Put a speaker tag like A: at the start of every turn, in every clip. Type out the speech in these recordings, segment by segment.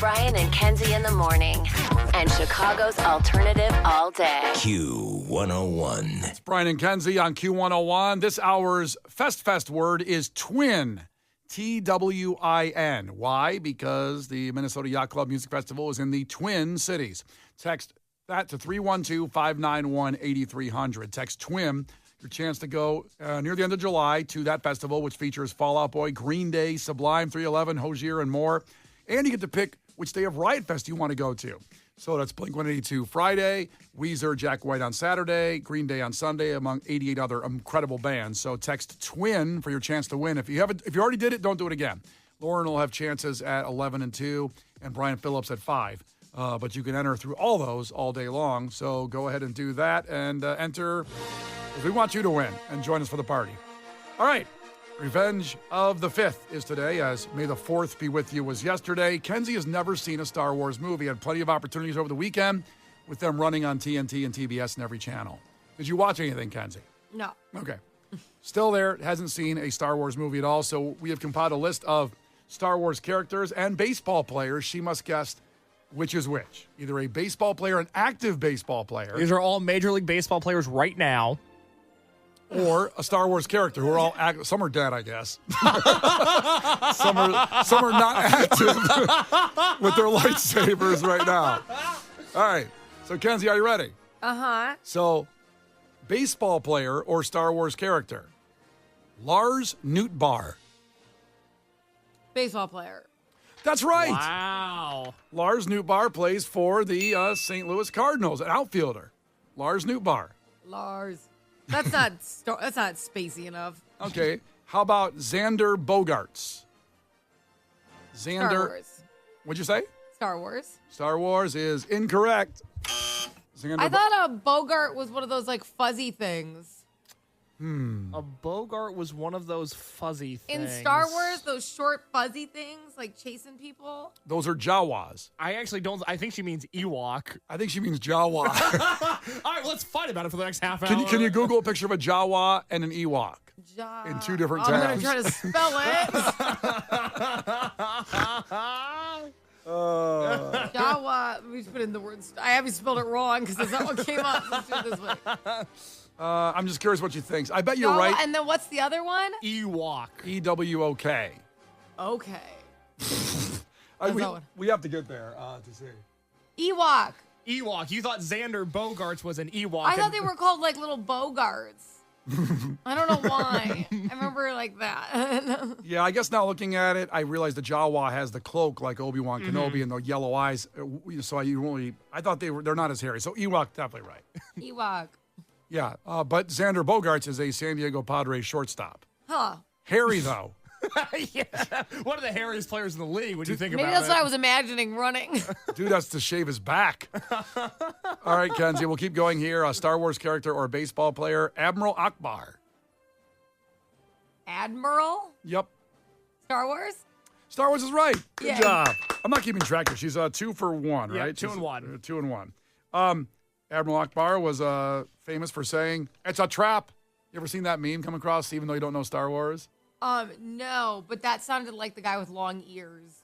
A: Brian and Kenzie in the morning. And Chicago's alternative all day.
B: Q101.
C: It's Brian and Kenzie on Q101. This hour's Fest word is twin. Twin. Why? Because the Minnesota Yacht Club Music Festival is in the Twin Cities. Text that to 312-591-8300. Text twin. Your chance to go near the end of July to that festival, which features Fall Out Boy, Green Day, Sublime, 311, Hozier, and more. And you get to pick which day of Riot Fest you want to go to. So that's Blink-182 Friday, Weezer, Jack White on Saturday, Green Day on Sunday, among 88 other incredible bands. So text TWIN for your chance to win. If you already did it, don't do it again. Lauren will have chances at 11 and 2, and Brian Phillips at 5. But you can enter through all those all day long. So go ahead and do that and enter, because we want you to win and join us for the party. All right. Revenge of the 5th is today, as May the 4th be with you was yesterday. Kenzie has never seen a Star Wars movie. Had plenty of opportunities over the weekend with them running on TNT and TBS and every channel. Did you watch anything, Kenzie?
D: No.
C: Okay. Still there, hasn't seen a Star Wars movie at all, so we have compiled a list of Star Wars characters and baseball players. She must guess which is which. Either a baseball player, an active baseball player.
E: These are all Major League Baseball players right now.
C: Or a Star Wars character who are all active. Some are dead, I guess. some are not active with their lightsabers right now. All right. So, Kenzie, are you ready?
D: Uh-huh.
C: So, baseball player or Star Wars character? Lars Nootbaar.
D: Baseball player.
C: That's right.
E: Wow.
C: Lars Nootbaar plays for the St. Louis Cardinals, an outfielder. Lars Nootbaar.
D: Lars. That's not spacey enough.
C: Okay. How about Xander Bogaerts? Xander.
D: Star Wars.
C: What'd you say?
D: Star Wars.
C: Star Wars is incorrect.
D: I thought a Bogart was one of those like fuzzy things.
E: A Bogart was one of those fuzzy
D: In
E: things.
D: Star Wars, those short fuzzy things like chasing people.
C: Those are Jawas.
E: I actually don't. I think she means Ewok.
C: I think she means Jawa.
E: All right, well, let's fight about it for the next half hour.
C: Can you Google a picture of a Jawa and an Ewok? In two different
D: I'm
C: tabs.
D: going to try to spell it. Jawa. We put in the words. I haven't spelled it wrong because that's not what came up. Let's do it this way.
C: I'm just curious what you think. I bet you're
D: Jawa,
C: right.
D: And then what's the other one?
E: Ewok.
C: EWOK.
D: Okay.
C: We have to get there to see.
D: Ewok.
E: Ewok. You thought Xander Bogaerts was an Ewok.
D: I thought they were called like little Bogarts. I don't know why. I remember like that.
C: Yeah, I guess now looking at it, I realize the Jawa has the cloak like Obi-Wan Kenobi and the yellow eyes. So I thought they're not as hairy. So Ewok, definitely right.
D: Ewok.
C: Yeah, but Xander Bogaerts is a San Diego Padres shortstop.
D: Huh.
C: Hairy, though.
E: Yeah. One of the hairiest players in the league. What do you think
D: Maybe
E: about
D: that's
E: it?
D: what I was imagining running.
C: Dude, that's to shave his back. All right, Kenzie, we'll keep going here. A Star Wars character or a baseball player. Admiral Akbar.
D: Admiral?
C: Yep.
D: Star Wars?
C: Star Wars is right. Good
D: Yeah.
C: job. I'm not keeping track here. She's 2 for 1,
E: Yeah,
C: right?
E: 2 and 1.
C: 2 and 1. Admiral Akbar was famous for saying, "It's a trap." You ever seen that meme come across, even though you don't know Star Wars?
D: No, but that sounded like the guy with long ears.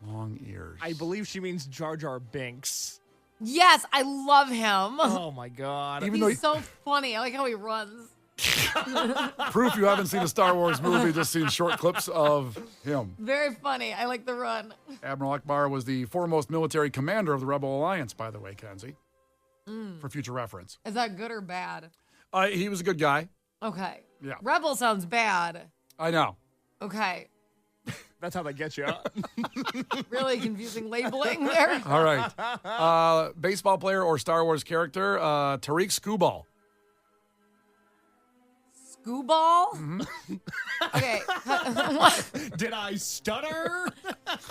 C: Long ears.
E: I believe she means Jar Jar Binks.
D: Yes, I love him.
E: Oh, my God.
C: Even though
D: He's so funny. I like how he runs.
C: proof you haven't seen a Star Wars movie, just seen short clips of him.
D: Very funny. I like the run.
C: Admiral Akbar was the foremost military commander of the Rebel Alliance, by the way, Kenzie, for future reference.
D: Is that good or bad?
C: He was a good guy.
D: Okay.
C: Yeah.
D: Rebel sounds bad.
C: I know.
D: Okay.
E: That's how they get you.
D: Really confusing labeling there.
C: All right. Baseball player or Star Wars character, Tariq Skubal.
D: Skubal? Okay.
E: Did I stutter?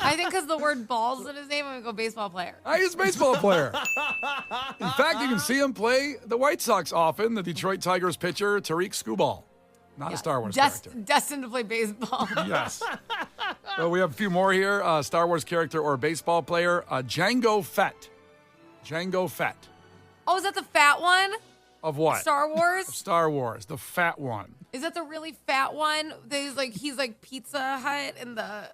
D: I think because the word ball's in his name, I'm going to go baseball player.
C: He's a baseball player. In fact, you can see him play the White Sox often, the Detroit Tigers pitcher, Tariq Skubal. Not a Star Wars character.
D: Destined to play baseball.
C: Yes. So we have a few more here. Star Wars character or baseball player, Jango Fett. Jango Fett.
D: Oh, is that the fat one?
C: Of what?
D: Star Wars?
C: Star Wars, the fat one.
D: Is that the really fat one? That he's like Pizza Hut in the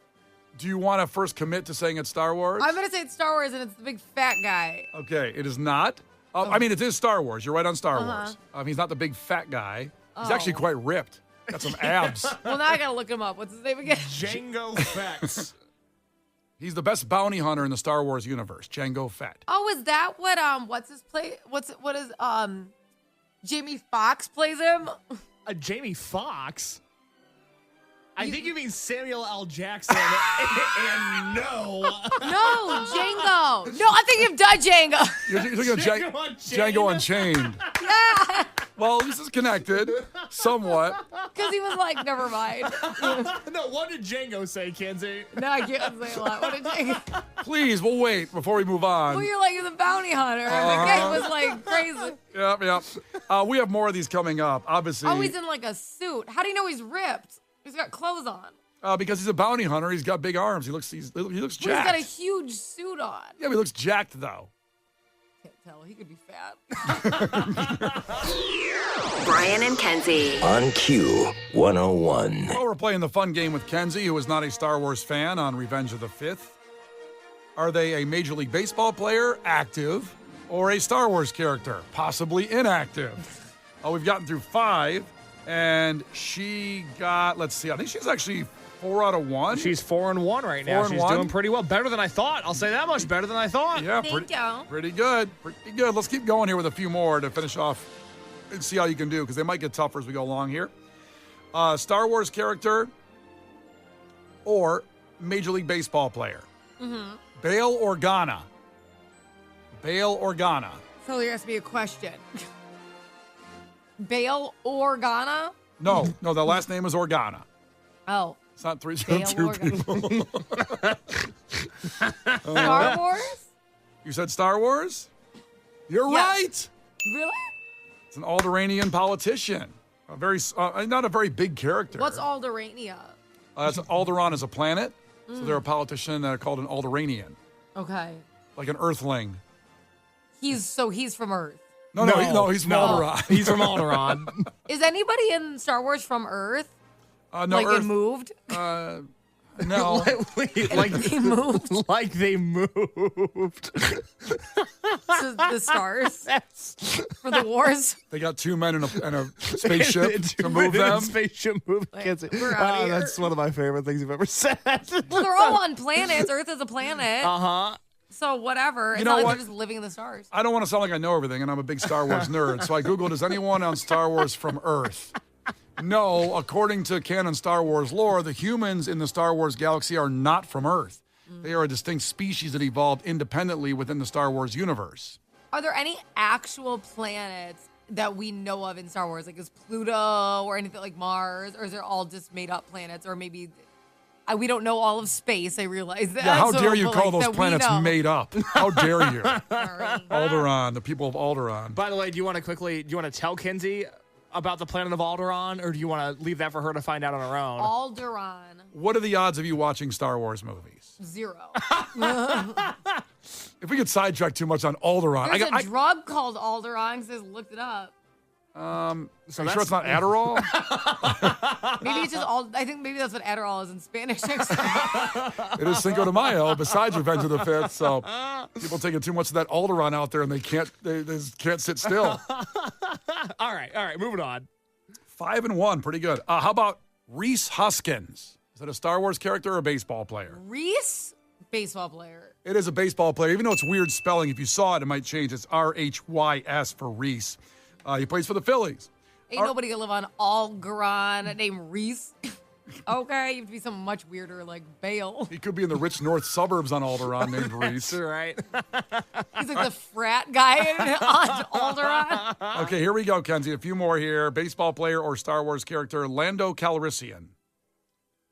C: Do you want to first commit to saying it's Star Wars?
D: I'm going to say it's Star Wars, and it's the big fat guy.
C: Okay, it is not. I mean, it is Star Wars. You're right on Star Wars. He's not the big fat guy. He's actually quite ripped. Got some abs.
D: Well, now I got to look him up. What's his name again?
E: Jango Fett.
C: He's the best bounty hunter in the Star Wars universe, Jango Fett.
D: Oh, is that what what's his play? What is Jamie Foxx plays him?
E: Jamie Foxx? I think you mean Samuel L. Jackson. and no.
D: No, Django. No, I'm thinking of Django.
C: You're thinking of Django Unchained.
D: Yeah.
C: Well, this is connected somewhat.
D: Because he was like, never mind.
E: No, what did Django say, Kenzie?
D: No, I can't say a lot. What did Django?
C: Please, we'll wait before we move on.
D: Well, you're like the bounty hunter. The guy was like crazy.
C: Yep. We have more of these coming up, obviously.
D: Oh, he's in like a suit. How do you know he's ripped? He's got clothes on.
C: Because he's a bounty hunter. He's got big arms. He looks jacked.
D: Well, he's got a huge suit on.
C: Yeah, but he looks jacked, though.
D: Can't tell. He could be fat.
A: Brian and Kenzie.
B: On Q 101.
C: Well, we're playing the fun game with Kenzie, who is not a Star Wars fan, on Revenge of the Fifth. Are they a Major League Baseball player, active, or a Star Wars character, possibly inactive? We've gotten through 5, and she got, let's see, I think she's actually 4 out of 1.
E: She's 4-1 right now. She's
C: 4-1?
E: doing pretty well. Better than I thought. I'll say that much. Better than I thought.
C: Yeah,
D: Thank you.
C: pretty good. Pretty good. Let's keep going here with a few more to finish off and see how you can do, because they might get tougher as we go along here. Star Wars character or Major League Baseball player? Mm-hmm. Bail Organa. Bail Organa.
D: So there has to be a question. Bail Organa?
C: No, the last name is Organa.
D: Oh.
C: It's not 3
D: Bail
C: 2
D: Organa.
C: people.
D: Star Wars?
C: You said Star Wars? You're
D: Yes.
C: right.
D: Really?
C: It's an Alderanian politician. Not a very big character.
D: What's Alderania?
C: Alderaan is a planet, so they're a politician called an Alderanian,
D: Okay.
C: like an Earthling.
D: He's from Earth.
C: No, he's from Alderaan.
E: He's from Alderaan.
D: Is anybody in Star Wars from Earth?
C: No,
D: Like
C: Earth.
D: it moved?
C: No.
E: like
D: They moved
E: like they moved.
D: to the stars for the wars.
C: They got 2 men in a spaceship to move them.
E: Spaceship moving. Kenzie.
D: we're outta here.
E: That's one of my favorite things you've ever said.
D: Well, they're all on planets. Earth is a planet.
E: Uh-huh.
D: So whatever. It's
C: know
D: not like
C: what?
D: they're just living in the stars.
C: I don't want to sound like I know everything, and I'm a big Star Wars nerd. So I Googled, is anyone on Star Wars from Earth? No, according to canon Star Wars lore, the humans in the Star Wars galaxy are not from Earth. They are a distinct species that evolved independently within the Star Wars universe.
D: Are there any actual planets that we know of in Star Wars? Like is Pluto or anything like Mars? Or is it all just made up planets? Or maybe we don't know all of space. I realize that.
C: Yeah, how
D: So,
C: dare you
D: but,
C: call
D: like,
C: those
D: that we
C: planets
D: know.
C: made up? How dare you?
D: Sorry.
C: Alderaan, the people of Alderaan.
E: By the way, do you want to tell Kenzie about the planet of Alderaan, or do you want to leave that for her to find out on her own?
D: Alderaan.
C: What are the odds of you watching Star Wars movies?
D: 0.
C: If we get sidetracked too much on Alderaan,
D: There's a drug called Alderaan because I looked it up.
C: are you sure it's not Adderall?
D: Maybe it's just I think maybe that's what Adderall is in Spanish.
C: It is Cinco de Mayo, besides Revenge of the Fifth. So people taking too much of that Alderaan out there, and they just can't sit still.
E: All right, moving on.
C: 5-1, pretty good. How about Reese Hoskins? Is that a Star Wars character or a baseball player?
D: Reese, baseball player.
C: It is a baseball player, even though it's weird spelling. If you saw it, it might change. It's R-H-Y-S for Reese. He plays for the Phillies.
D: Ain't nobody gonna live on Alderaan named Reese. Okay, you have to be something much weirder like Bale.
C: He could be in the rich north suburbs on Alderaan named Reese.
E: That's right.
D: He's like the frat guy on Alderaan.
C: Okay, here we go, Kenzie. A few more here. Baseball player or Star Wars character, Lando Calrissian.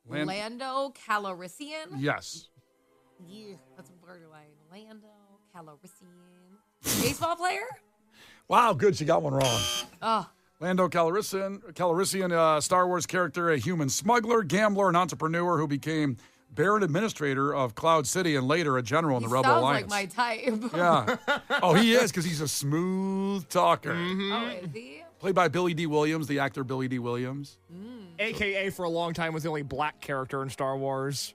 D: Lando Calrissian?
C: Yes.
D: Yeah, that's a borderline. Lando Calrissian. Baseball player?
C: Wow, good. She got one wrong.
D: Oh,
C: Lando Calrissian, Star Wars character, a human smuggler, gambler, and entrepreneur who became Baron Administrator of Cloud City and later a general in the Rebel
D: sounds
C: Alliance.
D: like my type.
C: Yeah. Oh, he is, because he's a smooth talker.
D: Oh, is he?
C: Played by Billy D. Williams, the actor Billy D. Williams.
E: AKA for a long time was the only black character in Star Wars.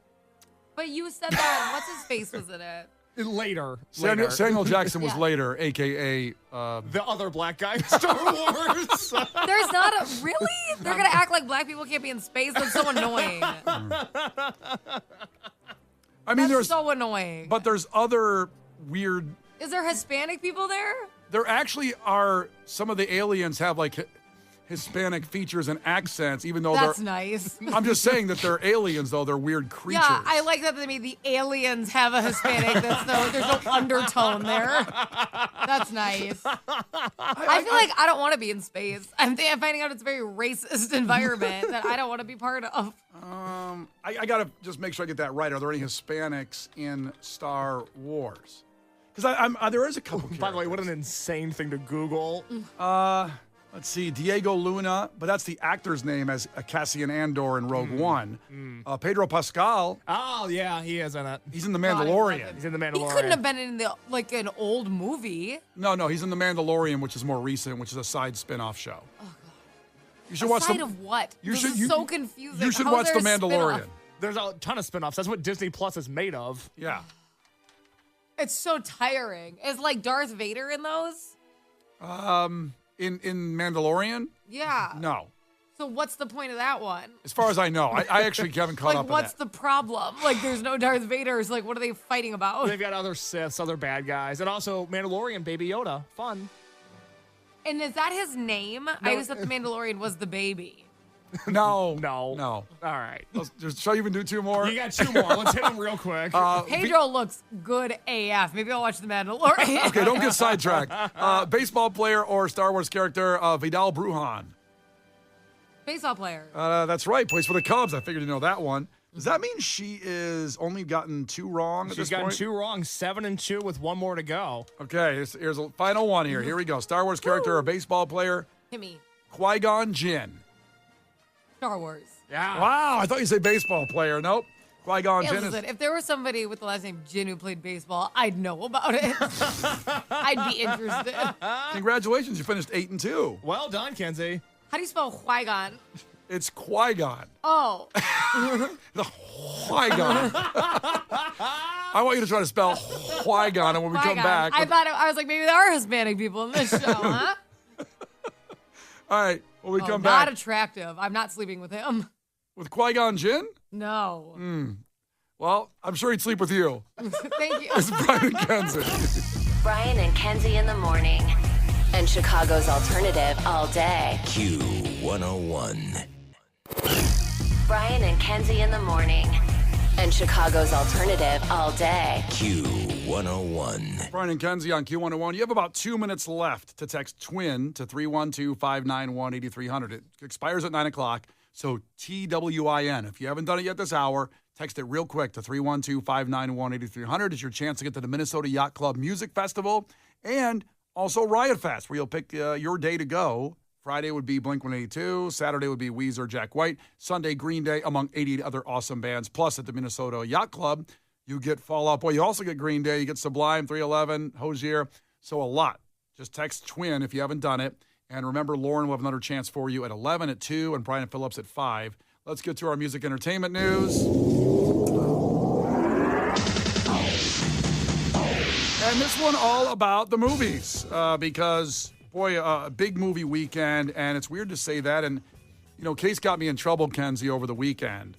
D: But you said that. What's his face was in it?
E: Later.
C: Samuel Jackson was later, a.k.a.
E: The other black guy in Star Wars.
D: There's not a really. They're gonna act like black people can't be in space. That's so annoying.
C: I mean,
D: That's so annoying.
C: But there's other weird.
D: Is there Hispanic people there?
C: There actually are. Some of the aliens have like Hispanic features and accents, even though
D: That's
C: they're.
D: nice.
C: I'm just saying that they're aliens, though they're weird creatures.
D: Yeah, I like that they made the aliens have a Hispanic. There's no undertone there. That's nice. I feel like I don't want to be in space. I'm finding out it's a very racist environment that I don't want to be part of.
C: I gotta just make sure I get that right. Are there any Hispanics in Star Wars? Because there is a couple.
E: By the way, what an insane thing to Google.
C: Let's see, Diego Luna, but that's the actor's name as Cassian Andor in Rogue One. Pedro Pascal,
E: Oh, yeah, he is in it.
C: he's in The
D: God,
C: Mandalorian.
E: He's in The
D: He
E: Mandalorian.
D: couldn't have been in an old movie.
C: No, he's in The Mandalorian, which is more recent, which is a side spin-off show. Oh, God. You should watch
D: Aside of what? This is so confusing.
C: You should
D: How
C: watch
D: is there
C: The
D: a spin-off?
C: Mandalorian.
E: There's a ton of spinoffs. That's what Disney Plus is made of.
C: Yeah.
D: It's so tiring. Is like Darth Vader in those?
C: In Mandalorian?
D: Yeah.
C: No.
D: So what's the point of that one?
C: As far as I know. I actually haven't caught
D: Like,
C: up
D: what's
C: on that.
D: the problem? Like, there's no Darth Vaders. Like, what are they fighting about?
E: They've got other Siths, other bad guys, and also Mandalorian, Baby Yoda. Fun.
D: And is that his name? I always thought the Mandalorian was the baby.
C: No.
E: No.
C: All
E: right.
C: Shall I even do two more?
E: You got two more. Let's hit them real quick.
D: Pedro looks good AF. Maybe I'll watch The Mandalorian.
C: Okay, don't get sidetracked. Baseball player or Star Wars character, Vidal Brujan.
D: Baseball player.
C: That's right. Plays for the Cubs. I figured you know that one. Does that mean she is only gotten two wrong at
E: She's
C: this
E: gotten
C: point?
E: two wrong, 7-2 with one more to go.
C: Okay, here's a final one here. Here we go. Star Wars character or baseball player,
D: Hit me.
C: Qui-Gon Jinn.
D: Star Wars.
E: Yeah.
C: Wow, I thought you said baseball player. Nope. Qui-Gon
D: Yeah,
C: Jinn
D: listen,
C: is...
D: if there was somebody with the last name Jin who played baseball, I'd know about it. I'd be interested.
C: Congratulations, you finished 8-2.
E: Well done, Kenzie.
D: How do you spell Qui-Gon?
C: It's Qui-Gon.
D: Oh,
C: The Qui-Gon. I want you to try to spell Qui-Gon, and when we come
D: Qui-Gon.
C: back...
D: I was like, maybe there are Hispanic people in this show, huh?
C: All right, when we come
D: not
C: back
D: attractive. I'm not sleeping with him.
C: with Qui-Gon Jinn,
D: No.
C: well, I'm sure he'd sleep with you.
D: Thank you.
C: It's Brian and Kenzie.
A: Brian and Kenzie in the morning. And Chicago's alternative all day.
B: Q101.
A: Brian and Kenzie in the morning. And Chicago's alternative all day.
B: Q101.
C: Brian and Kenzie on Q101. You have about 2 minutes left to text TWIN to 312-591-8300. It expires at 9 o'clock, so TWIN. If you haven't done it yet this hour, text it real quick to 312-591-8300. It's your chance to get to the Minnesota Yacht Club Music Festival and also Riot Fest, where you'll pick your day to go. Friday would be Blink-182. Saturday would be Weezer, Jack White. Sunday, Green Day, among 80 other awesome bands. Plus, at the Minnesota Yacht Club, you get Fall Out Boy. You also get Green Day. You get Sublime, 311, Hozier. So a lot. Just text TWIN if you haven't done it. And remember, Lauren will have another chance for you at 11, at 2, and Brian Phillips at 5. Let's get to our music entertainment news. And this one all about the movies because, boy, a big movie weekend, and it's weird to say that. And, you know, Case got me in trouble, Kenzie, over the weekend.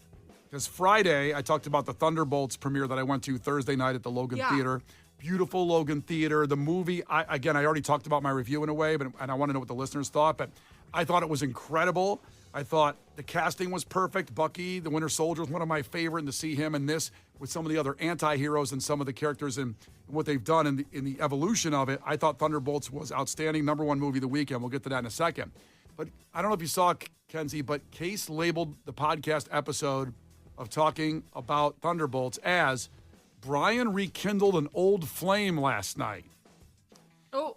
C: Because Friday, I talked about the Thunderbolts premiere that I went to Thursday night at the Logan Theater. Beautiful Logan Theater. The movie, I already talked about my review in a way, and I want to know what the listeners thought, but I thought it was incredible. I thought the casting was perfect. Bucky, the Winter Soldier, was one of my favorite, and to see him in this with some of the other anti-heroes and some of the characters and what they've done in the evolution of it, I thought Thunderbolts was outstanding. Number one movie of the weekend. We'll get to that in a second. But I don't know if you saw, Kenzie, but Case labeled the podcast episode of talking about Thunderbolts as Brian rekindled an old flame last night.
D: Oh.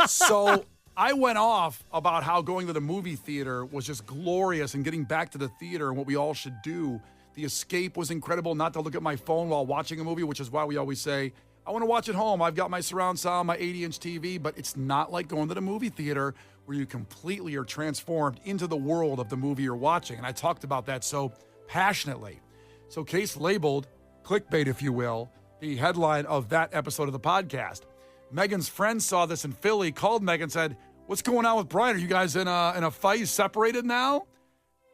C: So I went off about how going to the movie theater was just glorious and getting back to the theater and what we all should do. The escape was incredible, not to look at my phone while watching a movie, which is why we always say, I want to watch at home. I've got my surround sound, my 80-inch TV, but it's not like going to the movie theater where you completely are transformed into the world of the movie you're watching. And I talked about that so passionately. So Case labeled, clickbait if you will, the headline of that episode of the podcast. Megan's friend saw this in Philly, called Megan, said, "What's going on with Brian? Are you guys in a fight? He's separated now?"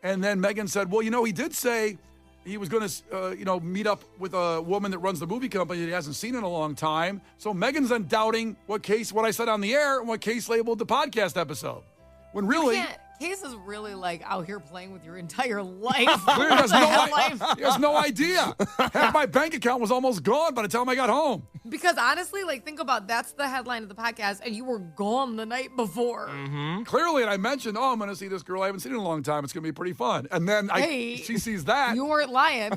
C: And then Megan said, "Well, he did say he was going to, meet up with a woman that runs the movie company that he hasn't seen in a long time." So Megan's then doubting what I said on the air and what Case labeled the podcast episode. When really...
D: Case is really like out here playing with your entire life.
C: He has no idea. Half my bank account was almost gone by the time I got home.
D: Because honestly, think about that's the headline of the podcast, and you were gone the night before.
C: Mm-hmm. Clearly, and I mentioned, I'm going to see this girl I haven't seen in a long time. It's going to be pretty fun. And then she sees that.
D: You weren't lying.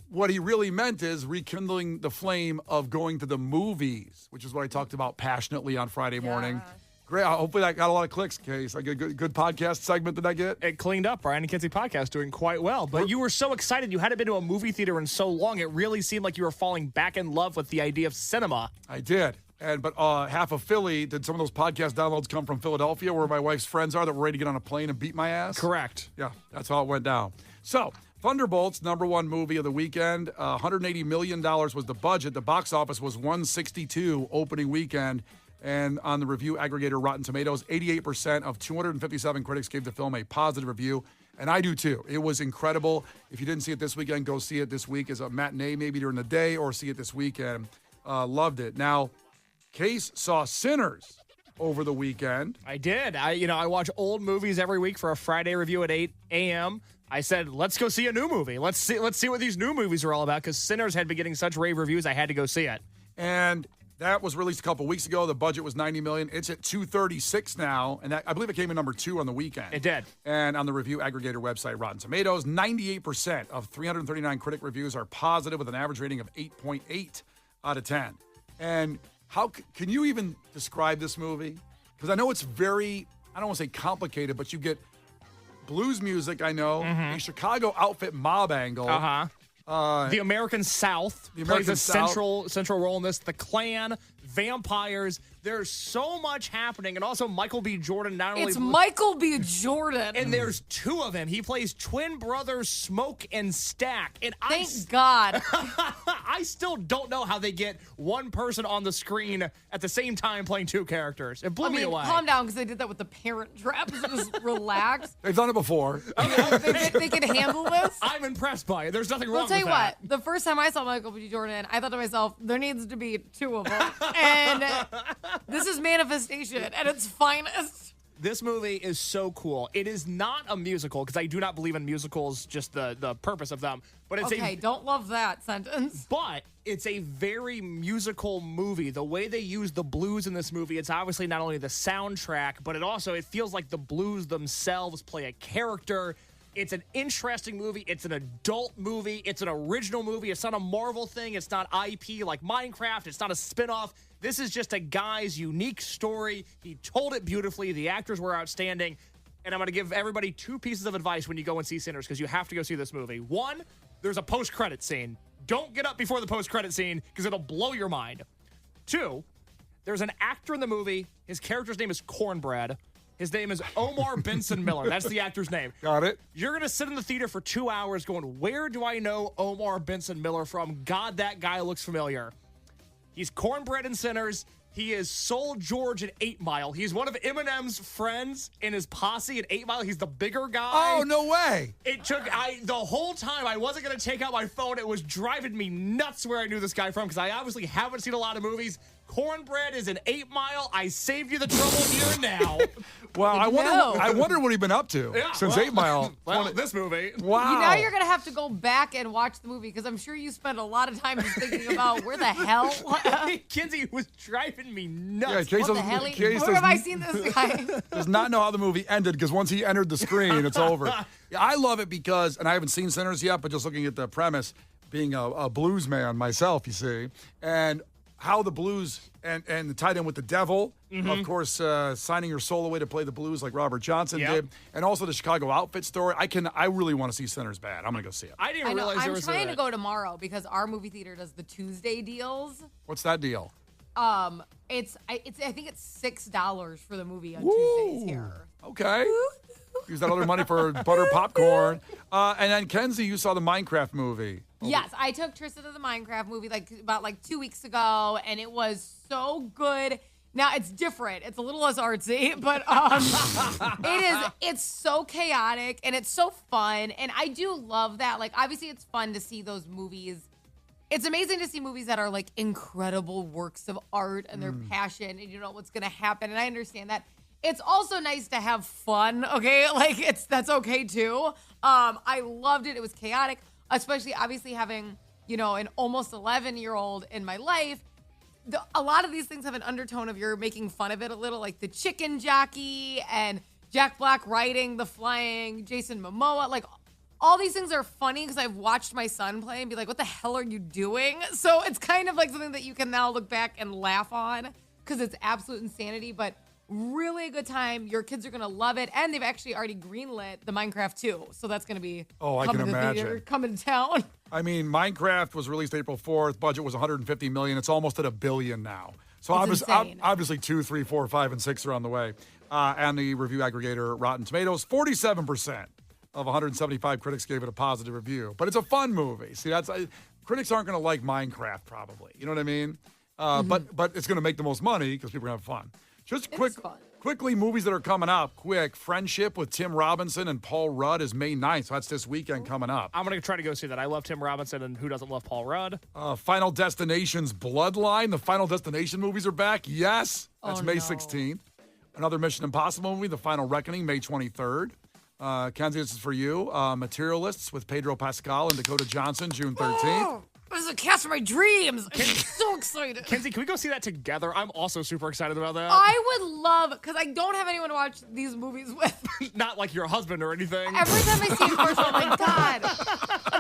C: What he really meant is rekindling the flame of going to the movies, which is what I talked about passionately on Friday morning. Great. Hopefully that got a lot of clicks, Case. I get a good podcast segment that I get.
E: It cleaned up. Brian and Kenzie podcast doing quite well. But you were so excited. You hadn't been to a movie theater in so long. It really seemed like you were falling back in love with the idea of cinema.
C: I did. But half of Philly, did some of those podcast downloads come from Philadelphia, where my wife's friends are that were ready to get on a plane and beat my ass?
E: Correct.
C: Yeah, that's how it went down. So, Thunderbolts, number one movie of the weekend. $180 million was the budget. The box office was $162 opening weekend. And on the review aggregator Rotten Tomatoes, 88% of 257 critics gave the film a positive review. And I do too. It was incredible. If you didn't see it this weekend, go see it this week as a matinee, maybe during the day, or see it this weekend. Loved it. Now, Case saw Sinners over the weekend.
E: I did. I watch old movies every week for a Friday review at 8 a.m. I said, let's go see a new movie. Let's see what these new movies are all about, because Sinners had been getting such rave reviews, I had to go see it.
C: And that was released a couple weeks ago. The budget was $90 million. It's at $236 now, and I believe it came in number 2 on the weekend.
E: It did.
C: And on the review aggregator website, Rotten Tomatoes, 98% of 339 critic reviews are positive, with an average rating of 8.8 out of 10. And how can you even describe this movie? Because I know it's very, I don't want to say complicated, but you get blues music, I know, a Chicago outfit mob angle.
E: The American South plays a central role in this. The Klan, vampires. There's so much happening. And also Michael B. Jordan not only...
D: It's Michael B. Jordan.
E: And there's 2 of them. He plays twin brothers Smoke and Stack. And
D: Thank God.
E: I still don't know how they get one person on the screen at the same time playing 2 characters. It blew me away.
D: Calm down, because they did that with the Parent Trap. Just relax.
C: They've done it before.
D: They can handle this.
E: I'm impressed by it. There's nothing wrong with that.
D: I'll tell you what. The first time I saw Michael B. Jordan, I thought to myself, there needs to be 2 of them. And this is manifestation at its finest.
E: This movie is so cool. It is not a musical, because I do not believe in musicals, just the purpose of them. But it's
D: don't love that sentence.
E: But it's a very musical movie. The way they use the blues in this movie, it's obviously not only the soundtrack, but it feels like the blues themselves play a character. It's an interesting movie. It's an adult movie. It's an original movie. It's not a Marvel thing. It's not IP like Minecraft. It's not a spinoff. This is just a guy's unique story. He told it beautifully. The actors were outstanding. And I'm going to give everybody 2 pieces of advice when you go and see Sinners, because you have to go see this movie. 1, there's a post-credit scene. Don't get up before the post-credit scene, because it'll blow your mind. 2, there's an actor in the movie. His character's name is Cornbread. His name is Omar Benson Miller. That's the actor's name.
C: Got it.
E: You're going to sit in the theater for 2 hours going, where do I know Omar Benson Miller from? God, that guy looks familiar. He's Cornbread in Sinners. He is Soul George in 8 Mile. He's one of Eminem's friends in his posse in 8 Mile. He's the bigger guy.
C: Oh, no way.
E: The whole time I wasn't going to take out my phone. It was driving me nuts where I knew this guy from, because I obviously haven't seen a lot of movies. Cornbread is an 8 Mile. I saved you the trouble here and now.
C: Well, I wonder what he's been up to since 8 Mile.
E: Well, this movie.
C: Wow.
D: Now you're going to have to go back and watch the movie, because I'm sure you spent a lot of time just thinking about where the hell.
E: Kinsey was driving me nuts.
C: Yeah,
D: What the hell? Where have I seen this guy?
C: Does not know how the movie ended, because once he entered the screen, it's over. Yeah, I love it because, and I haven't seen Sinners yet, but just looking at the premise, being a blues man myself, you see, and how the blues and tied in with the devil, of course, signing your soul away to play the blues like Robert Johnson did, and also the Chicago outfit story. I really want to see Sinners bad. I'm gonna go see it.
E: I didn't realize there was
D: I'm trying to go tomorrow, because our movie theater does the Tuesday deals.
C: What's that deal?
D: I think it's $6 for the movie on Tuesdays here.
C: Okay. Use that other money for butter popcorn. And then, Kenzie, you saw the Minecraft movie.
D: Yes, I took Tristan to the Minecraft movie about 2 weeks ago, and it was so good. Now it's different; it's a little less artsy, but it's so chaotic and it's so fun, and I do love that. Like, obviously, it's fun to see those movies. It's amazing to see movies that are like incredible works of art and their passion, and you know what's going to happen. And I understand that. It's also nice to have fun. Okay, like that's okay too. I loved it. It was chaotic. Especially, obviously, having, an almost 11-year-old in my life. A lot of these things have an undertone of you're making fun of it a little, like the chicken jockey and Jack Black riding the flying Jason Momoa. Like, all these things are funny because I've watched my son play and be like, what the hell are you doing? So it's kind of like something that you can now look back and laugh on because it's absolute insanity. But really a good time. Your kids are going to love it. And they've actually already greenlit the Minecraft 2. So that's going to be
C: I can imagine.
D: Coming to town.
C: I mean, Minecraft was released April 4th. Budget was $150 million. It's almost at $1 billion now. So obviously 2, 3, 4, 5, and 6 are on the way. And the review aggregator Rotten Tomatoes, 47% of 175 critics gave it a positive review. But it's a fun movie. See, critics aren't going to like Minecraft probably. You know what I mean? But it's going to make the most money because people are going to have fun. Just quickly, movies that are coming up. Friendship with Tim Robinson and Paul Rudd is May 9th. So that's this weekend coming up.
E: I'm going to try to go see that. I love Tim Robinson, and who doesn't love Paul Rudd?
C: Final Destination's Bloodline. The Final Destination movies are back. Yes. That's May 16th. Another Mission Impossible movie, The Final Reckoning, May 23rd. Kenzie, this is for you. Materialists with Pedro Pascal and Dakota Johnson, June 13th.
D: Oh, this is a cast of my dreams. I'm so excited.
E: Kenzie, can we go see that together? I'm also super excited about that.
D: I would love, because I don't have anyone to watch these movies with.
E: Not like your husband or anything.
D: Every time I see a commercial, I'm like, God.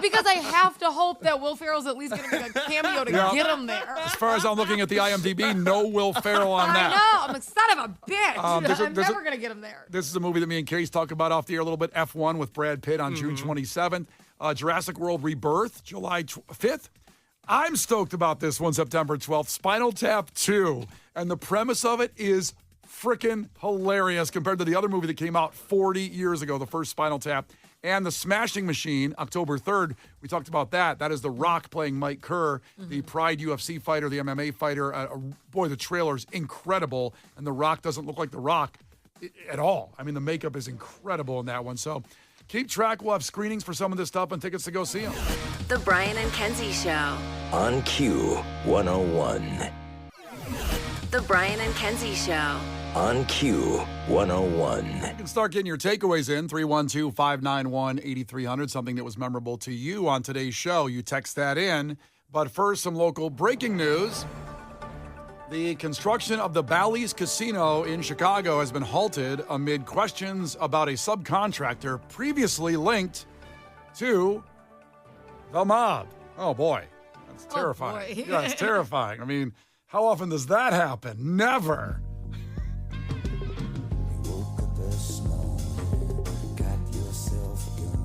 D: Because I have to hope that Will Ferrell's at least going to make a cameo to get him there.
C: As far as I'm looking at the IMDb, no Will Ferrell on that.
D: I know. I'm like, son of a bitch. I'm never going to get him there.
C: This is a movie that me and Case talk about off the air a little bit. F1 with Brad Pitt on June 27th. Jurassic World Rebirth, July 5th. I'm stoked about this one, September 12th. Spinal Tap 2. And the premise of it is freaking hilarious compared to the other movie that came out 40 years ago, the first Spinal Tap. And The Smashing Machine, October 3rd. We talked about that. That is The Rock playing Mike Kerr, the Pride UFC fighter, the MMA fighter. Boy, the trailer's incredible. And The Rock doesn't look like The Rock at all. I mean, the makeup is incredible in that one. So keep track. We'll have screenings for some of this stuff and tickets to go see them.
A: The Brian and Kenzie Show.
B: On Q 101.
A: The Brian and Kenzie Show.
B: On Q 101.
C: You can start getting your takeaways in 312-591-8300, something that was memorable to you on today's show. You text that in. But first, some local breaking news. The construction of the Bally's Casino in Chicago has been halted amid questions about a subcontractor previously linked to the mob. Oh, boy. That's terrifying.
D: Boy.
C: Yeah, it's terrifying. I mean, how often does that happen? Never.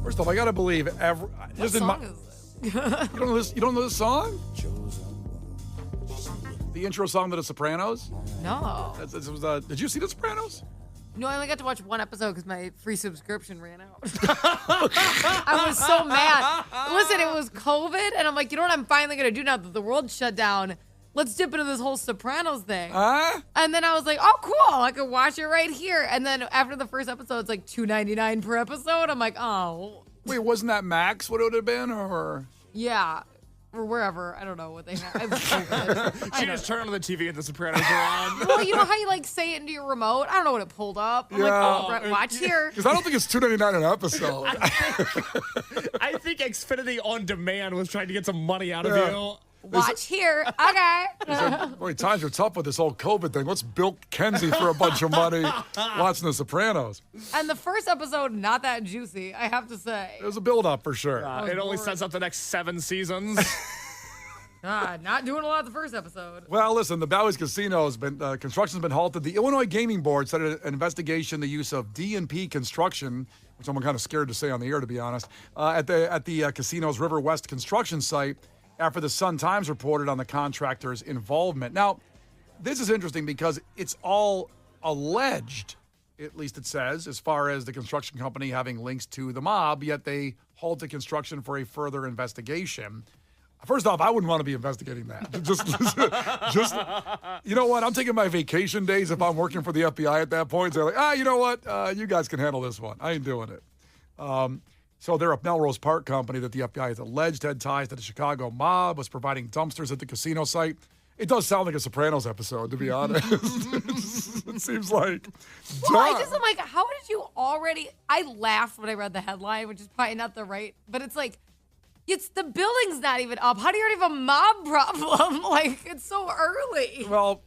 C: First off, I gotta believe every.
D: What song is this?
C: You don't know this song? The intro song to The Sopranos?
D: No.
C: Did you see The Sopranos?
D: No, I only got to watch one episode because my free subscription ran out. I was so mad. Listen, it was COVID, and I'm like, you know what I'm finally going to do now that the world shut down? Let's dip into this whole Sopranos thing. And then I was like, oh, cool. I could watch it right here. And then after the first episode, it's like $2.99 per episode. I'm like, oh.
C: Wait, wasn't that Max what it would have been? Or
D: Yeah. Or wherever. I don't know what they have. It was so good.
E: She just turned on the TV and the Sopranos are on.
D: Well, you know how you like say it into your remote? I don't know what it pulled up. I'm like, oh, watch here.
C: Because I don't think it's $2.99 an episode.
E: I think Xfinity On Demand was trying to get some money out of you.
D: Watch here. Okay.
C: Boy, times are tough with this whole COVID thing. Let's bilk Kenzie for a bunch of money watching The Sopranos.
D: And the first episode, not that juicy, I have to say.
C: It was a build-up for sure.
E: It only sets up the next 7 seasons.
D: Not doing a lot the first episode.
C: Well, listen, the Bally's Casino has been construction's been halted. The Illinois Gaming Board started an investigation the use of D&P construction, which I'm kind of scared to say on the air, to be honest, at the casino's River West construction site after the Sun-Times reported on the contractor's involvement. Now, this is interesting because it's all alleged, at least it says, as far as the construction company having links to the mob, yet they halted construction for a further investigation. First off, I wouldn't want to be investigating that. Just, you know what? I'm taking my vacation days if I'm working for the FBI at that point. They're like, you know what? You guys can handle this one. I ain't doing it. So they're a Melrose Park company that the FBI has alleged had ties to the Chicago mob, was providing dumpsters at the casino site. It does sound like a Sopranos episode, to be honest. It seems like.
D: Well, I just am like, how did you already? I laughed when I read the headline, which is probably not the right, but it's like, it's the building's not even up. How do you already have a mob problem? Like, it's so early.
C: Well,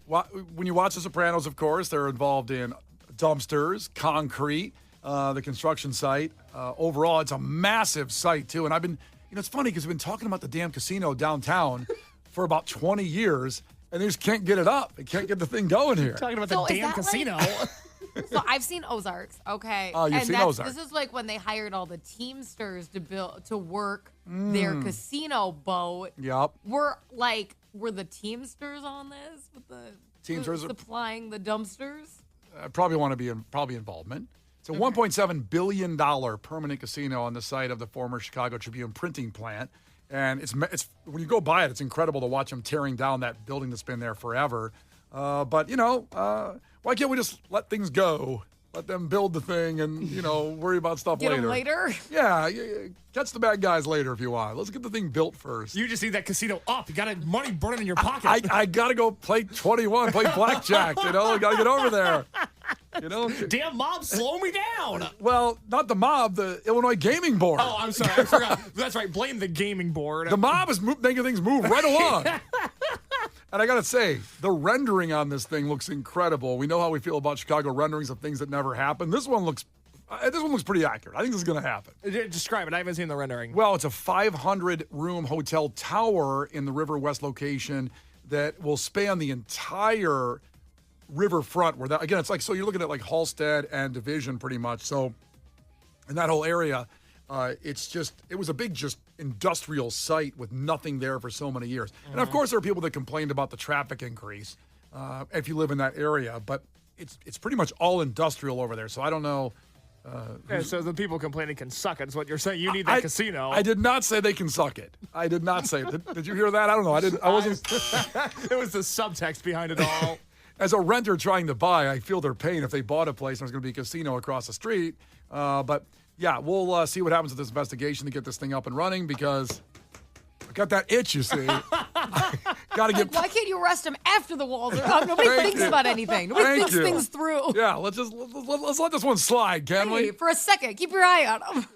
C: when you watch The Sopranos, of course, they're involved in dumpsters, concrete, the construction site. Overall, it's a massive site, too. And I've been, it's funny because we've been talking about the damn casino downtown for about 20 years, and they just can't get it up. They can't get the thing going here.
E: Talking about
D: So
E: the
D: is
E: damn
D: that
E: casino.
D: So I've seen Ozarks, okay.
C: Oh, you've
D: and
C: seen
D: that's-
C: Ozarks.
D: This is like when they hired all the Teamsters to work their casino boat.
C: Yep.
D: Were the Teamsters on this with the
C: Teamsters are-
D: supplying the dumpsters?
C: Probably want to be involvement. It's a $1.7 billion permanent casino on the site of the former Chicago Tribune printing plant. And it's when you go by it, it's incredible to watch them tearing down that building that's been there forever. But, why can't we just let things go? Let them build the thing and, worry about stuff
D: Get
C: later.
D: them later?
C: Yeah, catch the bad guys later if you want. Let's get the thing built first.
E: You just need that casino up. You got money burning in your pocket.
C: I got to go play 21, play blackjack, I got to get over there.
E: Damn mob, slow me down.
C: Well, not the mob, the Illinois Gaming Board.
E: Oh, I'm sorry. I forgot. That's right. Blame the gaming board.
C: The mob is making things move right along. And I got to say, the rendering on this thing looks incredible. We know how we feel about Chicago renderings of things that never happen. This one looks pretty accurate. I think this is going to happen.
E: Describe it. I haven't seen the rendering.
C: Well, it's a 500-room hotel tower in the River West location that will span the entire riverfront. Where that, again, it's like, so you're looking at like Halstead and Division pretty much. So in that whole area, it was a big just industrial site with nothing there for so many years. And of course, there are people that complained about the traffic increase if you live in that area, but it's pretty much all industrial over there. So I don't know.
E: So the people complaining can suck it. Is what you're saying. You need that casino.
C: I did not say they can suck it. I did not say it. Did you hear that? I don't know. I wasn't.
E: It was the subtext behind it all.
C: As a renter trying to buy, I feel their pain if they bought a place and there's going to be a casino across the street. But yeah, we'll see what happens with this investigation to get this thing up and running because I got that itch, you see. Got to get.
D: Why can't you arrest him after the walls are up? Nobody thinks about anything. Nobody thinks things through.
C: Yeah, let's let this one slide, can we?
D: Hey, for a second, keep your eye on him.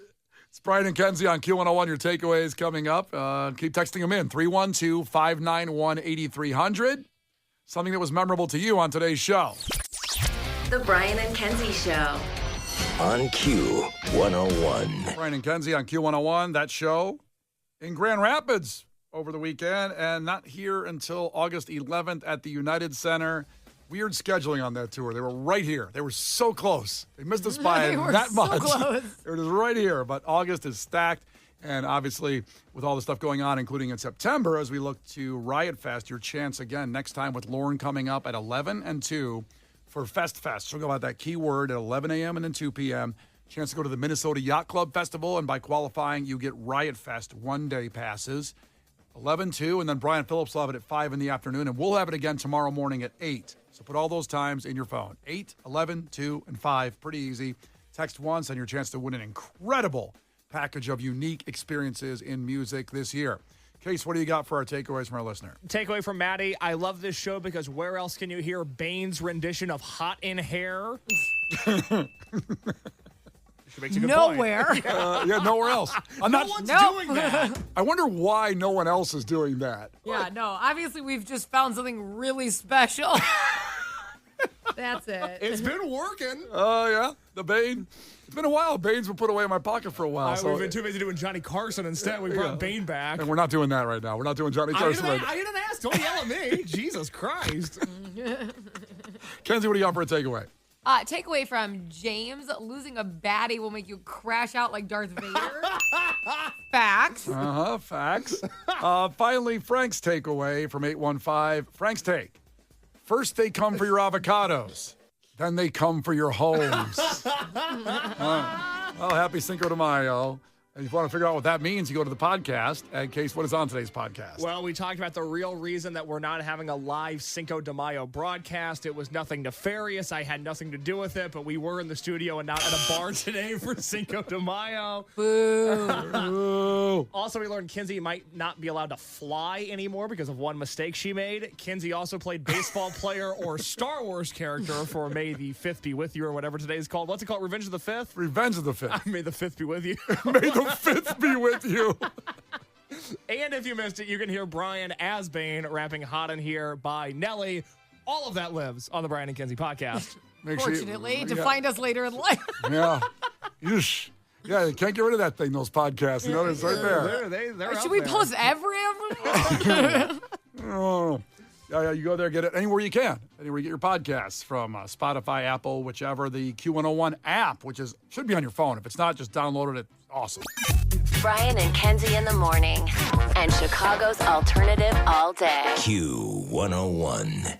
C: It's Brian and Kenzie on Q101. Your takeaways coming up. Keep texting them in. 312-591-8300. Something that was memorable to you on today's show.
A: The Brian and Kenzie Show.
B: On Q101.
C: Brian and Kenzie on Q101. That show in Grand Rapids over the weekend and not here until August 11th at the United Center. Weird scheduling on that tour. They were right here. They were so close. They missed us by
D: They were
C: that
D: so
C: much.
D: close.
C: They were just right here. But August is stacked. And obviously, with all the stuff going on, including in September, as we look to Riot Fest, your chance again next time with Lauren coming up at 11 and 2 for Fest. She'll go out that keyword at 11 a.m. and then 2 p.m. Chance to go to the Minnesota Yacht Club Festival. And by qualifying, you get Riot Fest one-day passes. 11, 2, and then Brian Phillips will have it at 5 in the afternoon. And we'll have it again tomorrow morning at 8. So put all those times in your phone. 8, 11, 2, and 5. Pretty easy. Text once and your chance to win an incredible package of unique experiences in music this year. Case, what do you got for our takeaways from our listener?
E: Takeaway from Maddie. I love this show because where else can you hear Bane's rendition of Hot in Hair? She makes a good
D: Nowhere.
E: point.
C: Yeah, nowhere else.
E: No one's doing that.
C: I wonder why no one else is doing that.
D: Yeah, no. Obviously, we've just found something really special. That's it.
E: It's been working.
C: Oh, yeah? The Bane? It's been a while. Bane's been put away in my pocket for a while.
E: We've been too busy doing Johnny Carson instead. We brought Bane back.
C: And we're not doing that right now. We're not doing Johnny
E: I
C: Carson
E: didn't,
C: right now.
E: I didn't ask. Don't yell at me. Jesus Christ.
C: Kenzie, what do you got for a takeaway?
D: Takeaway from James: losing a baddie will make you crash out like Darth Vader. Facts.
C: Facts. Finally, Frank's takeaway from 815. Frank's take. First they come for your avocados. then they come for your homes. Well, happy Cinco de Mayo. And if you want to figure out what that means, you go to the podcast. And Case, what is on today's podcast?
E: Well, we talked about the real reason that we're not having a live Cinco de Mayo broadcast. It was nothing nefarious. I had nothing to do with it, but we were in the studio and not at a bar today for Cinco de Mayo.
C: Ooh.
E: Also, we learned Kenzie might not be allowed to fly anymore because of one mistake she made. Kenzie also played baseball player or Star Wars character for May the 5th be with you, or whatever today is called. What's it called? Revenge of the 5th?
C: Revenge of the 5th.
E: May the 5th be with you.
C: May the 5th be with you.
E: And if you missed it, you can hear Brian Asbane rapping Hot in Here by Nelly. All of that lives on the Brian and Kenzie podcast.
C: Make sure
D: Fortunately, to find us later in life.
C: Yeah. Yeesh. Yeah, you can't get rid of that thing, those podcasts. You know, it's right there.
E: They're
D: Should
E: out
D: we
E: there.
D: post every episode?
C: Oh. Yeah, you go there, get it anywhere you can. Anywhere you get your podcasts from Spotify, Apple, whichever. The Q101 app, which should be on your phone. If it's not, just download it. Awesome.
A: Brian and Kenzie in the morning. And Chicago's alternative all day.
B: Q101.